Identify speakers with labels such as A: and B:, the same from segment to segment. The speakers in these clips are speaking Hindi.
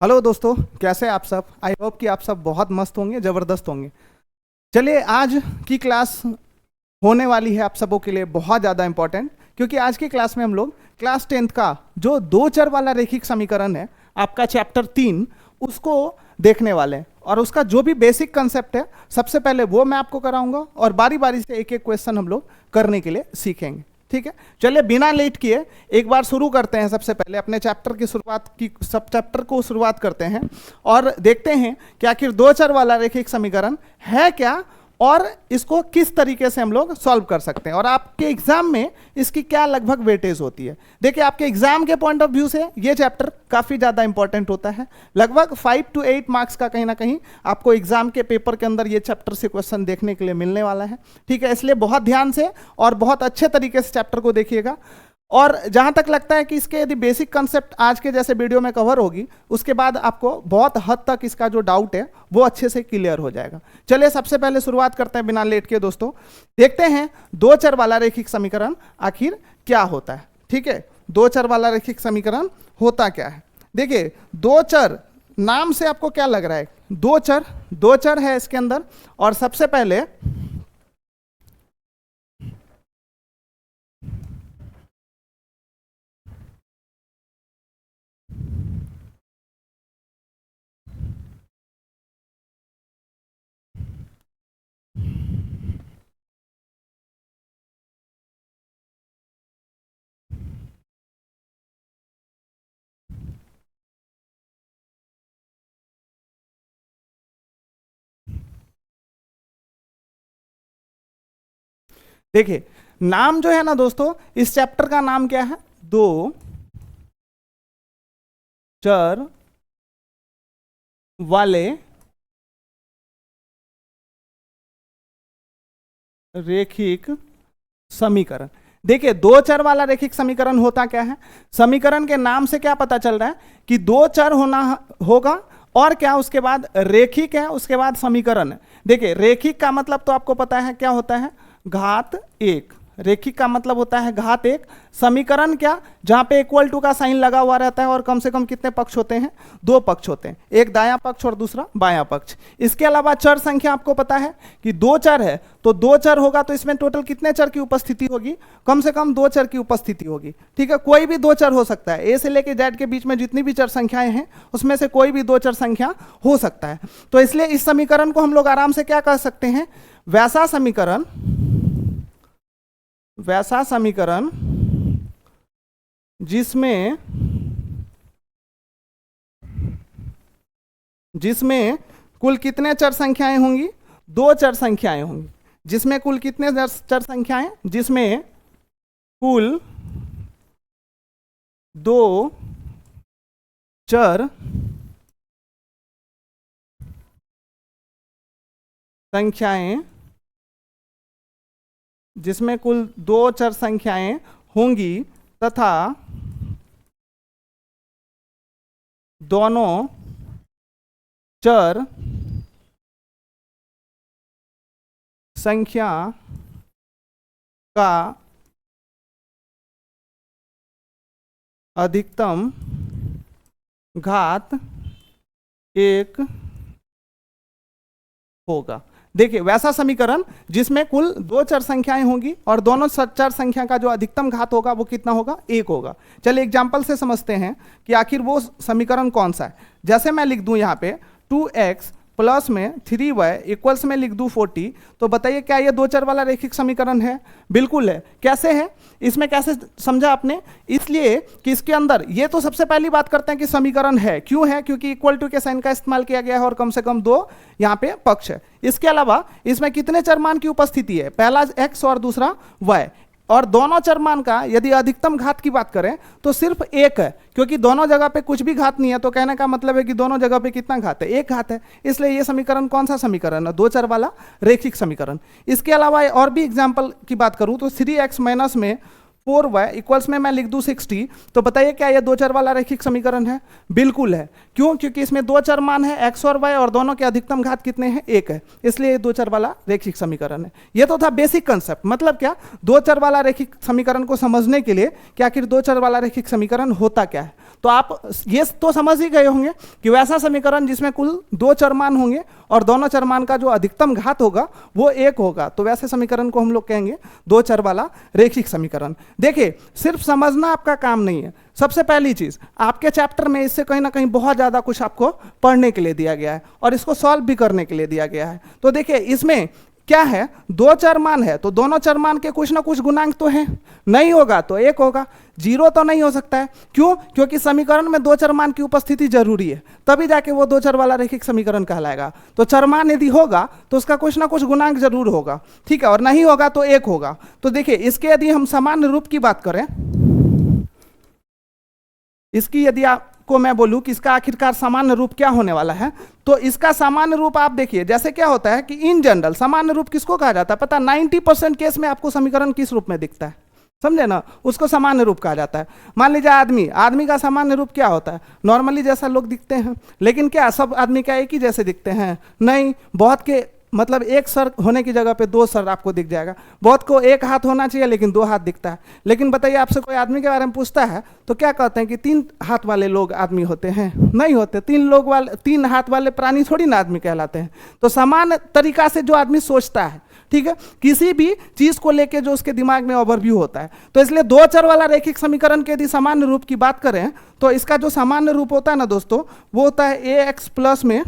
A: हेलो दोस्तों, कैसे हैं आप सब। आई होप कि आप सब बहुत मस्त होंगे, ज़बरदस्त होंगे। चलिए, आज की क्लास होने वाली है आप सबों के लिए बहुत ज़्यादा इंपॉर्टेंट, क्योंकि आज की क्लास में हम लोग क्लास 10th का जो दो चर वाला रैखिक समीकरण है, आपका चैप्टर 3, उसको देखने वाले हैं। और उसका जो भी बेसिक कंसेप्ट है, सबसे पहले वो मैं आपको कराऊंगा और बारी बारी से एक एक क्वेश्चन हम लोग करने के लिए सीखेंगे। ठीक है, चलिए बिना लेट किए एक बार शुरू करते हैं। सबसे पहले अपने चैप्टर की शुरुआत की सब चैप्टर को शुरुआत करते हैं और देखते हैं कि आखिर दो चर वाला रैखिक समीकरण है क्या और इसको किस तरीके से हम लोग सॉल्व कर सकते हैं और आपके एग्जाम में इसकी क्या लगभग वेटेज होती है। देखिए, आपके एग्जाम के पॉइंट ऑफ व्यू से ये चैप्टर काफ़ी ज़्यादा इंपॉर्टेंट होता है। लगभग 5 to 8 मार्क्स का कहीं ना कहीं आपको एग्जाम के पेपर के अंदर ये चैप्टर से क्वेश्चन देखने के लिए मिलने वाला है। ठीक है, इसलिए बहुत ध्यान से और बहुत अच्छे तरीके से चैप्टर को देखिएगा। और जहां तक लगता है कि इसके यदि बेसिक कंसेप्ट आज के जैसे वीडियो में कवर होगी, उसके बाद आपको बहुत हद तक इसका जो डाउट है वो अच्छे से क्लियर हो जाएगा। चलिए सबसे पहले शुरुआत करते हैं बिना लेट के दोस्तों। देखते हैं दो चर वाला रैखिक समीकरण आखिर क्या होता है। ठीक है, दो चर वाला रैखिक समीकरण होता क्या है। देखिए, दो चर, नाम से आपको क्या लग रहा है, दो चर है इसके अंदर। और सबसे पहले देखिए, नाम जो है ना दोस्तों, इस चैप्टर का नाम क्या है, दो चर वाले रैखिक समीकरण। देखिए, दो चर वाला रैखिक समीकरण होता क्या है। समीकरण के नाम से क्या पता चल रहा है कि दो चर होना होगा और क्या, उसके बाद रैखिक है, उसके बाद समीकरण है। देखिए, रैखिक का मतलब तो आपको पता है क्या होता है, घात एक। रैखिक का मतलब होता है घात एक। समीकरण क्या, जहां पे इक्वल टू का साइन लगा हुआ रहता है और कम से कम कितने पक्ष होते हैं, दो पक्ष होते हैं, एक दायां पक्ष और दूसरा बायां पक्ष। इसके अलावा चर संख्या आपको पता है कि दो चर है तो दो चर होगा तो इसमें टोटल कितने चर की उपस्थिति होगी, कम से कम दो चर की उपस्थिति होगी। ठीक है, कोई भी दो चर हो सकता है, ए से लेके जेड के बीच में जितनी भी चर संख्याएं हैं उसमें से कोई भी दो चर संख्या हो सकता है। तो इसलिए इस समीकरण को हम लोग आराम से क्या कह सकते हैं, वैसा समीकरण जिसमें कुल कितने चर संख्याएं होंगी, दो चर संख्याएं होंगी। जिसमें कुल कितने चर संख्याएं, जिसमें कुल दो चर संख्याएं, जिसमें कुल दो चर संख्याएं होंगी तथा दोनों चर संख्या का अधिकतम घात एक होगा। देखिए, वैसा समीकरण जिसमें कुल दो चर संख्याएं होंगी और दोनों चर संख्या का जो अधिकतम घात होगा वो कितना होगा, एक होगा। चलिए एग्जांपल से समझते हैं कि आखिर वो समीकरण कौन सा है। जैसे मैं लिख दूं यहाँ पे 2x प्लस में 3y इक्वल्स में लिख दूं 40, तो बताइए क्या ये दो चर वाला रैखिक समीकरण है। बिल्कुल है। कैसे है, इसमें कैसे समझा आपने, इसलिए कि इसके अंदर ये तो सबसे पहली बात करते हैं कि समीकरण है। क्यों है, क्योंकि इक्वल टू के साइन का इस्तेमाल किया गया है और कम से कम दो यहाँ पे पक्ष है। इसके अलावा इसमें कितने चर मान की उपस्थिति है, पहला x और दूसरा y, और दोनों चर मान का यदि अधिकतम घात की बात करें तो सिर्फ एक है, क्योंकि दोनों जगह पे कुछ भी घात नहीं है। तो कहने का मतलब है कि दोनों जगह पे कितना घात है, एक घात है। इसलिए ये समीकरण कौन सा समीकरण है, दो चर वाला रैखिक समीकरण। इसके अलावा और भी एग्जांपल की बात करूं तो 3x माइनस में 4y इक्वल्स में मैं लिख दूं 60, तो बताइए क्या यह दो चर वाला रैखिक समीकरण है। बिल्कुल है। क्यों, क्योंकि इसमें दो चर मान है x और y और दोनों के अधिकतम घात कितने हैं, एक है। इसलिए ये दो चर वाला रैखिक समीकरण है। ये तो था बेसिक कंसेप्ट, मतलब क्या, दो चर वाला रैखिक समीकरण को समझने के लिए कि आखिर दो चर वाला रैखिक समीकरण होता क्या है। तो आप ये तो समझ ही गए होंगे कि वैसा समीकरण जिसमें कुल 2 चरमान होंगे और दोनों चरमान का जो अधिकतम घात होगा वो 1 होगा, तो वैसे समीकरण को हम लोग कहेंगे 2 चर वाला रेखिक समीकरण। देखिए सिर्फ समझना आपका काम नहीं है, सबसे पहली चीज आपके चैप्टर में इससे कहीं ना कहीं बहुत ज्यादा कुछ आपको पढ़ने के लिए दिया गया है और इसको सॉल्व भी करने के लिए दिया गया है। तो देखिए इसमें क्या है, 2 चरमान है तो दोनों चरमान के कुछ ना कुछ गुणांक तो है, नहीं होगा तो 1 होगा, 0 तो नहीं हो सकता है। क्यों? क्योंकि समीकरण में 2 चरमान की उपस्थिति जरूरी है, तभी जाके वो 2 चर वाला रेखिक समीकरण कहलाएगा। तो चरमान यदि होगा तो उसका कुछ ना कुछ गुणांक जरूर होगा, ठीक है, और नहीं होगा तो 1 होगा। तो देखिए इसके यदि हम सामान्य रूप की बात करें, इसकी यदि आपको मैं बोलूं कि इसका आखिरकार सामान्य रूप क्या होने वाला है, तो इसका सामान्य रूप आप देखिए जैसे क्या होता है कि इन जनरल सामान्य रूप किसको कहा जाता है पता, 90% केस में आपको समीकरण किस रूप में दिखता है, समझे ना, उसको सामान्य रूप कहा जाता है। मान लीजिए आदमी का सामान्य रूप क्या होता है, नॉर्मली जैसा लोग दिखते हैं, लेकिन क्या सब आदमी क्या एक ही जैसे दिखते हैं, नहीं, बहुत के मतलब एक सर होने की जगह पे 2 सर आपको दिख जाएगा, बहुत को 1 हाथ होना चाहिए लेकिन 2 हाथ दिखता है। लेकिन बताइए आपसे कोई आदमी के बारे में पूछता है तो क्या कहते हैं कि 3 हाथ वाले लोग आदमी होते हैं, नहीं होते, 3 हाथ वाले प्राणी थोड़ी ना आदमी कहलाते हैं। तो समान तरीका से जो आदमी सोचता है, ठीक है, किसी भी चीज को लेके जो उसके दिमाग में ओवरव्यू होता है, तो इसलिए 2 चर वाला रेखिक समीकरण के यदि सामान्य रूप की बात करें तो इसका जो सामान्य रूप होता है ना दोस्तों, वो होता है ax प्लस में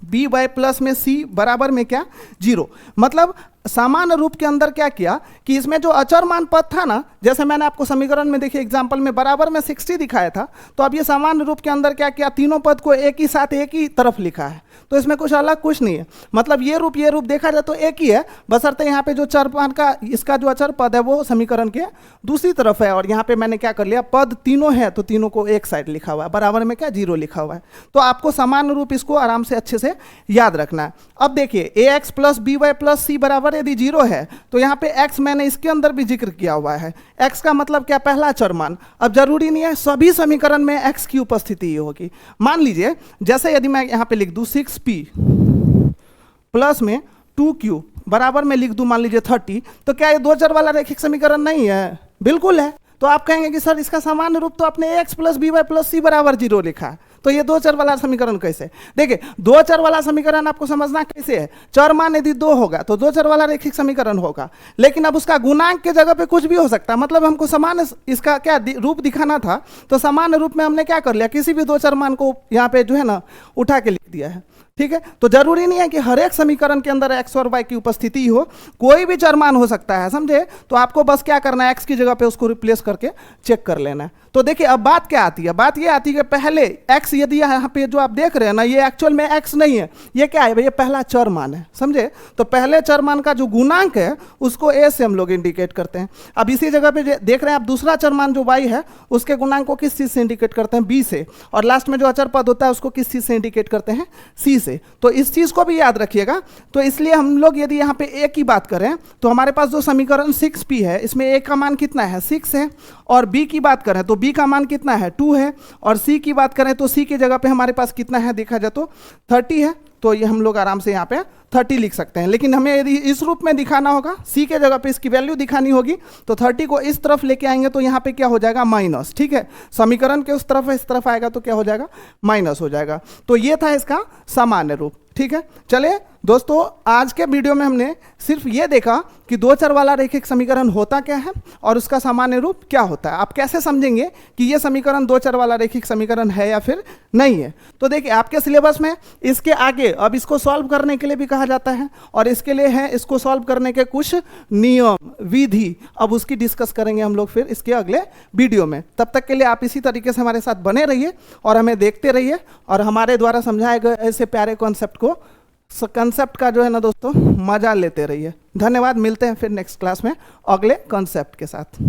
A: by प्लस में c बराबर में क्या 0। मतलब सामान्य रूप के अंदर क्या किया कि इसमें जो अचर मान पद था ना, जैसे मैंने आपको समीकरण में देखिए एग्जांपल में बराबर में 60 दिखाया था, तो अब ये सामान्य रूप के अंदर क्या किया, तीनों पद को एक ही साथ एक ही तरफ लिखा है, तो इसमें कुछ अलग कुछ नहीं है। मतलब ये रूप देखा जाए तो एक ही है, बशर्ते यहाँ पे जो चर मान का इसका जो अचर पद है वो समीकरण के दूसरी तरफ है, और यहाँ पे मैंने क्या कर लिया, पद तीनों है तो तीनों को एक साइड लिखा हुआ है, बराबर में क्या 0 लिखा हुआ है। तो आपको सामान्य रूप इसको आराम से अच्छे से याद रखना है। अब देखिए ax plus by plus c बराबर यदि 0 है तो यहाँ पे x मैंने इसके अंदर भी जिक्र किया हुआ है, x का मतलब क्या, पहला चरमान। अब जरूरी नहीं है सभी समीकरण में x की उपस्थिति ही होगी। मान लीजिए जैसे यदि मैं यहाँ पे लिख दूं 6p प्लस में 2q बराबर में लिख दूं मान लीजिए 30, तो क्या ये 2 चर वाला रेखिक समीकरण नहीं है? बिल्कुल है। तो आप कहेंगे कि सर इसका सामान्य रूप तो आपने ax plus by plus c बराबर 0 लिखा है, तो ये 2 चर वाला समीकरण कैसे? देखिए 2 चर वाला समीकरण आपको समझना कैसे है, चर मान यदि 2 होगा तो 2 चर वाला रेखिक समीकरण होगा, लेकिन अब उसका गुणांक के जगह पे कुछ भी हो सकता है। मतलब हमको समान इसका क्या रूप दिखाना था, तो सामान्य रूप में हमने क्या कर लिया, किसी भी 2 चर मान को यहाँ पे जो है ना उठा के लिख दिया है, ठीक है। तो जरूरी नहीं है कि हर एक समीकरण के अंदर x और y की उपस्थिति ही हो, कोई भी चर मान हो सकता है, समझे। तो आपको बस क्या करना है, x की जगह पे उसको रिप्लेस करके चेक कर लेना है। तो देखिए अब बात क्या आती है, बात ये आती है कि पहले x यदि यहाँ पे जो आप देख रहे हैं ना, ये एक्चुअल में x नहीं है, ये क्या है भाई, ये पहला चर मान है, समझे। तो पहले चर मान का जो गुणांक है उसको a से हम लोग इंडिकेट करते हैं। अब इसी जगह पे देख रहे हैं आप दूसरा चर मान जो y है उसके गुणांक को किस चीज से इंडिकेट करते हैं, b से, और लास्ट में जो अचर पद होता है उसको किस चीज से इंडिकेट करते हैं, c से। तो इस चीज को भी याद रखिएगा। तो इसलिए हम लोग यदि यहाँ पे a की बात करें तो हमारे पास जो समीकरण 6p है इसमें a का मान कितना है, 6 है, और b की बात करें तो b का मान कितना है, 2 है, और c की बात करें तो c की जगह पे हमारे पास कितना है देखा जाए तो 30 है। तो ये हम लोग आराम से यहाँ पे 30 लिख सकते हैं। लेकिन हमें यदि इस रूप में दिखाना होगा, c के जगह पे इसकी वैल्यू दिखानी होगी, तो 30 को इस तरफ लेके आएंगे तो यहाँ पे क्या हो जाएगा, माइनस, ठीक है। समीकरण के उस तरफ इस तरफ आएगा तो क्या हो जाएगा, माइनस हो जाएगा। तो ये था इसका सामान्य रूप, ठीक है। चलिए दोस्तों, आज के वीडियो में हमने सिर्फ ये देखा कि 2 चर वाला रेखिक समीकरण होता क्या है और उसका सामान्य रूप क्या होता है। आप कैसे समझेंगे कि ये समीकरण 2 चर वाला रेखिक समीकरण है या फिर नहीं है। तो देखिए आपके सिलेबस में इसके आगे अब इसको सॉल्व करने के लिए भी कहा जाता है, और इसके लिए है इसको सॉल्व करने के कुछ नियम विधि, अब उसकी डिस्कस करेंगे हम लोग फिर इसके अगले वीडियो में। तब तक के लिए आप इसी तरीके से हमारे साथ बने रहिए और हमें देखते रहिए, और हमारे द्वारा समझाए गए ऐसे प्यारे कॉन्सेप्ट का जो है ना दोस्तों मजा लेते रहिए। धन्यवाद, मिलते हैं फिर नेक्स्ट क्लास में अगले कॉन्सेप्ट के साथ।